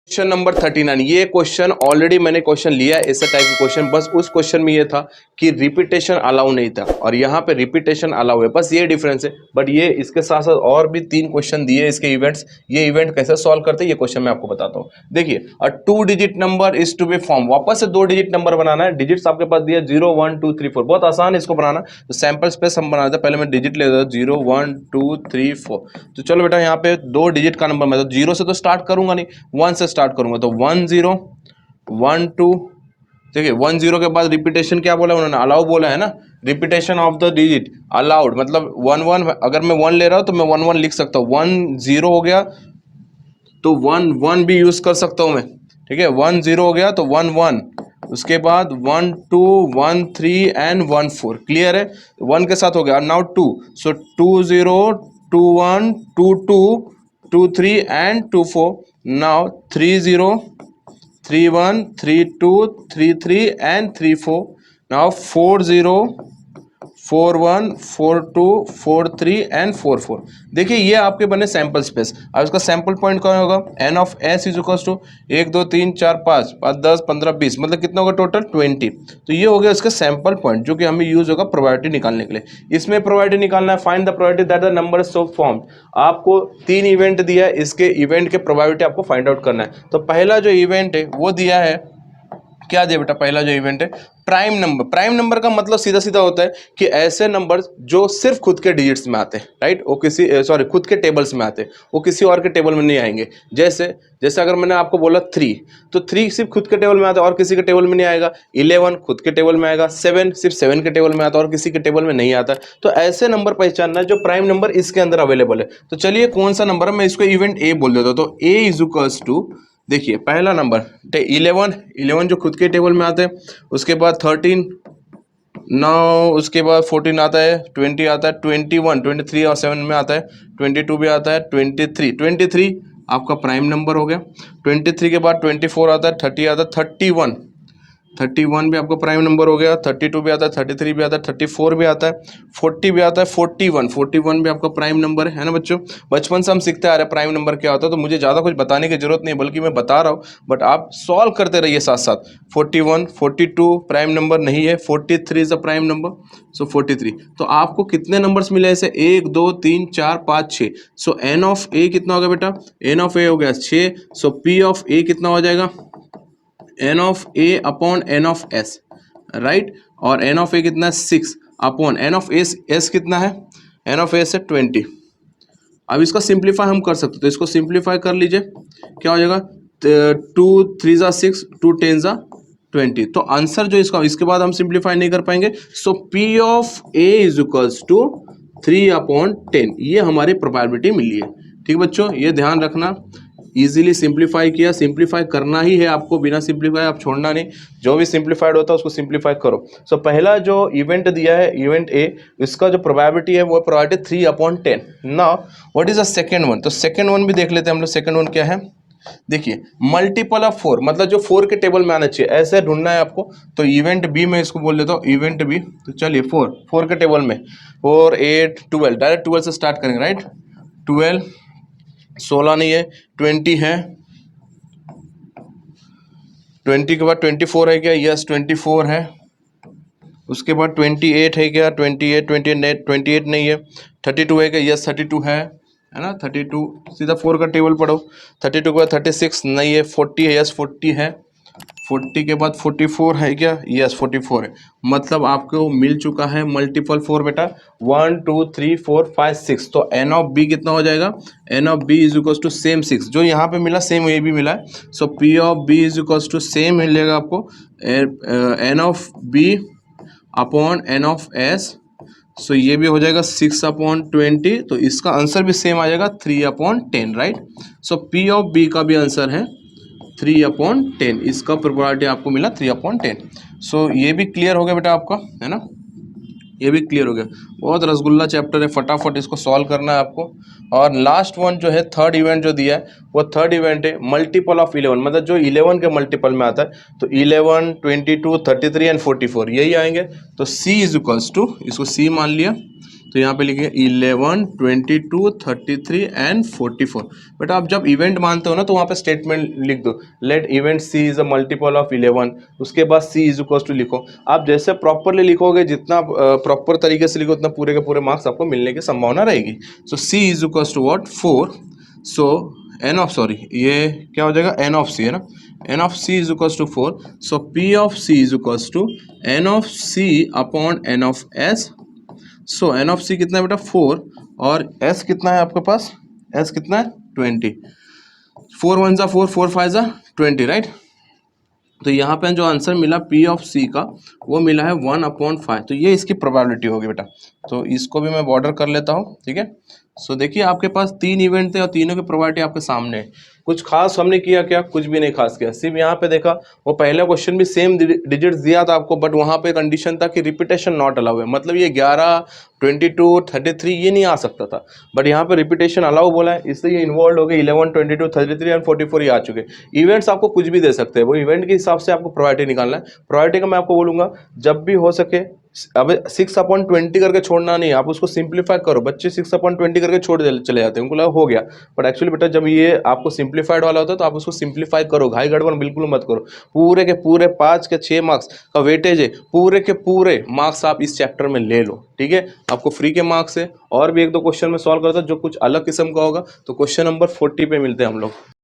Question number 39, ये question already मैंने question लिया है, ऐसा टाइप का क्वेश्चन। बस उस क्वेश्चन में ये था कि रिपीटेशन अलाउ नहीं था और यहाँ पे रिपीटेशन अलाउ है, बस ये डिफरेंस है। बट ये इसके साथ साथ और भी 3 क्वेश्चन दिए इसके इवेंट्स, ये इवेंट कैसे सॉल्व करते हैं ये क्वेश्चन मैं आपको बताता हूँ। देखिए, a 2 digit number is to be form, वापस से 2 डिजिट नंबर बनाना है। डिजिट्स आपके पास दिया 0 1 2 3 4, बहुत आसान है इसको बनाना। तो सैंपल स्पेस हम बनाते हैं, पहले मैं डिजिट ले लेता हूँ 0 1 2 3 4। तो चलो बेटा, यहाँ पे 2 डिजिट का नंबर, मैं तो 0 से तो स्टार्ट करूंगा नहीं, 1 से स्टार्ट करूंगा। तो 1 0 1 2, देखिए 1 0 के बाद रिपीटेशन क्या बोला उन्होंने, अलाउ बोला है ना, repetition of the digit allowed, मतलब 1 1, अगर मैं 1 ले रहा हूं तो मैं 1 1 लिख सकता हूँ। 1 0 हो गया तो 1 1 भी यूज कर सकता हूं मैं, ठीक है। 1 0 हो गया तो 1 1, उसके बाद 1 2 1 3 एंड 1 4, क्लियर है। 1 के साथ हो गया, now 2, so 2 0 2 1 2 2 2 3 and 2 4, now 3 0 3 1 3 2 3 3 and 3 4, now 4 0 4 1 4 2 4 3 and 4 4। देखिए ये आपके बने सैंपल स्पेस। अब इसका सैंपल पॉइंट कौन होगा, n of S is equal to 1 2 3 4 5 5 10 15 20, मतलब कितना होगा टोटल 20। तो ये हो गया इसका सैंपल पॉइंट, जो कि हमें यूज होगा प्रोबेबिलिटी निकालने के लिए। इसमें प्रोबेबिलिटी निकालना है, find the probability that the number so form. आपको 3 इवेंट दिया है, इसके इवेंट के प्रोबेबिलिटी आपको फाइंड आउट करना है। तो पहला जो इवेंट है वो दिया है, क्या दिया बेटा, पहला जो इवेंट है प्राइम नंबर। प्राइम नंबर का मतलब सीधा सीधा होता है कि ऐसे नंबर जो सिर्फ खुद के डिजिट्स में आते हैं, राइट, वो किसी खुद के टेबल्स में आते हैं, वो किसी और के टेबल में नहीं आएंगे। जैसे जैसे अगर मैंने आपको बोला 3, तो 3 सिर्फ खुद के टेबल में आता है और किसी के टेबल में नहीं आएगा। 11 खुद के टेबल में आएगा। 7 सिर्फ 7 के टेबल में आता है और किसी के टेबल में नहीं आता। तो ऐसे नंबर पहचानना है जो प्राइम नंबर इसके अंदर अवेलेबल है। तो चलिए कौन सा नंबर है, मैं इसको इवेंट ए बोल देता हूँ। तो ए इज इक्वल्स टू, देखिए पहला नंबर 11 जो खुद के टेबल में आते हैं, उसके बाद 13, नौ, उसके बाद 14 आता है, 20 आता है, 21 23 और 7 में आता है, 22 भी आता है, 23 आपका प्राइम नंबर हो गया। 23 के बाद 24 आता है, 30 आता है, 31 भी आपका प्राइम नंबर हो गया। 32 भी आता है, 33 भी आता है, 34 भी आता है, 40 भी आता है, 41 भी आपका प्राइम नंबर है ना बच्चों। बचपन से हम सीखते आ रहे हैं प्राइम नंबर क्या होता है, तो मुझे ज़्यादा कुछ बताने की जरूरत नहीं, बल्कि मैं बता रहा हूँ, बट आप सॉल्व करते रहिए साथ साथ। 41 42 प्राइम नंबर नहीं है, 43 इज अ प्राइम नंबर, सो 43। तो आपको कितने नंबर्स मिले ऐसे, 1 2 3 4 5 6। सो एन ऑफ ए कितना हो गया बेटा, एन ऑफ ए हो गया 6। सो पी ऑफ ए कितना हो जाएगा, N of A upon N of S, right. और एन ऑफ ए कितना है 6 upon N of S, S कितना है, एन ऑफ एस है 20। अब इसका सिंप्लीफाई हम कर सकते, तो इसको सिंप्लीफाई कर लीजिए, क्या हो जाएगा, 2 3 ज़ा 6 2 10 ज़ा 20। तो आंसर जो इसका, इसके बाद हम सिंप्लीफाई नहीं कर पाएंगे। So P of A is equals to 3/10, ये हमारी प्रोबेबिलिटी मिली है। ठीक बच्चों, ये ध्यान रखना, इजीली सिंप्लीफाई किया, सिंप्लीफाई करना ही है आपको, बिना सिंप्लीफाई आप छोड़ना नहीं। जो भी सिंप्लीफाइड होता है उसको सिंप्लीफाई करो। सो पहला जो इवेंट दिया है, इवेंट ए, इसका जो प्रोबेबिलिटी है वो probability 3/10। Now what is the second one, तो सेकंड वन भी देख लेते हैं हम लोग। सेकंड वन क्या है, देखिए मल्टीपल ऑफ 4, मतलब जो 4 के टेबल में आना चाहिए, ऐसे ढूंढना है आपको। तो इवेंट बी में इसको बोल देता हूँ, इवेंट बी। तो चलिए 4 के टेबल में 4 8 12, डायरेक्ट 12 से स्टार्ट करेंगे, राइट। 12, 16 नहीं है, 20 है, 20 के बाद 24 है क्या, यस 24 है। उसके बाद 28 है क्या, 28 नहीं है। 32 है क्या, यस 32 है ना। 32 सीधा 4 का टेबल पढ़ो। 32 के बाद 36 नहीं है। 40 है, यस 40 है। 40 के बाद 44 है क्या, यस 44 है। मतलब आपको मिल चुका है मल्टीपल 4 बेटा, 1 2 3 4 5 6। तो एन ऑफ बी कितना हो जाएगा, N of B is equal to same 6, जो यहाँ पे मिला सेम ये भी मिला है। So P of B is equal to same मिलेगा आपको, N of B upon N of S. So ये भी हो जाएगा 6/20। तो इसका आंसर भी सेम आ जाएगा 3/10, right. So P of B का भी आंसर है 3/10, इसका प्रोबेबिलिटी आपको मिला 3/10। सो ये भी क्लियर हो गया बेटा आपका, है ना, ये भी क्लियर हो गया। बहुत रसगुल्ला चैप्टर है, फटाफट इसको सॉल्व करना है आपको। और लास्ट वन जो है, थर्ड इवेंट जो दिया है, वो थर्ड इवेंट है मल्टीपल ऑफ 11, मतलब जो 11 के मल्टीपल में आता है। तो 11 22 33 एंड 44 यही आएंगे। तो सी इज इक्वल्स टू, इसको सी मान लिया, तो यहाँ पे लिखिए 11, 22, 33 एंड 44। बेटा आप जब इवेंट मानते हो ना तो वहाँ पे स्टेटमेंट लिख दो, let event C is a multiple of 11, उसके बाद सी इज इक्वल टू लिखो। आप जैसे प्रॉपरली लिखोगे, जितना प्रॉपर तरीके से लिखो, उतना पूरे के पूरे मार्क्स आपको मिलने की संभावना रहेगी। So C is equal to what 4, so N of sorry ये क्या हो जाएगा, एन ऑफ सी है ना, N of C is equal to 4, so P of C is equal to N of C upon N of S. So N of C कितना है बेटा 4, और एस कितना है आपके पास, एस कितना है 20, 4 1 जा 4, 4 5 जा 20, राइट। तो यहाँ पे जो आंसर मिला पी ऑफ सी का वो मिला है 1/5। तो ये इसकी प्रोबेबिलिटी होगी बेटा। तो इसको भी मैं बॉर्डर कर लेता हूँ, ठीक है। सो देखिए आपके पास 3 इवेंट थे और तीनों की प्रोबेबिलिटी आपके सामने है। कुछ खास हमने किया क्या, कुछ भी नहीं खास किया, सिर्फ यहाँ पे देखा वो पहला क्वेश्चन भी सेम डिजिट्स दिया था आपको, बट वहाँ पे कंडीशन था कि रिपीटेशन नॉट अलाउ है, मतलब ये 11, 22, 33 ये नहीं आ सकता था, बट यहाँ पे रिपीटेशन अलाउ बोला है, इसलिए ये इन्वॉल्व हो गए 11, 22, 33 एंड 44 ये आ चुके। इवेंट्स आपको कुछ भी दे सकते हैं, वो इवेंट के हिसाब से आपको प्रायोरिटी निकालना है। प्रायोरिटी का मैं आपको बोलूंगा जब भी हो सके, अब 6/20 करके छोड़ना नहीं, आप उसको सिंप्लीफाई करो। बच्चे 6/20 करके छोड़ चले जाते हैं, उनको लगा हो गया, बट एक्चुअली बेटा जब ये आपको सिंप्लीफाइड वाला होता है तो आप उसको सिंप्लीफाई करो, घाई गड़बड़ बिल्कुल मत करो। पूरे के पूरे 5 के 6 मार्क्स का वेटेज है, पूरे के पूरे मार्क्स आप इस चैप्टर में ले लो, ठीक है। आपको फ्री के मार्क्स है, और भी 1-2 क्वेश्चन में सॉल्व करता जो कुछ अलग किस्म का होगा, तो क्वेश्चन नंबर 40 पे मिलते हैं हम लोग।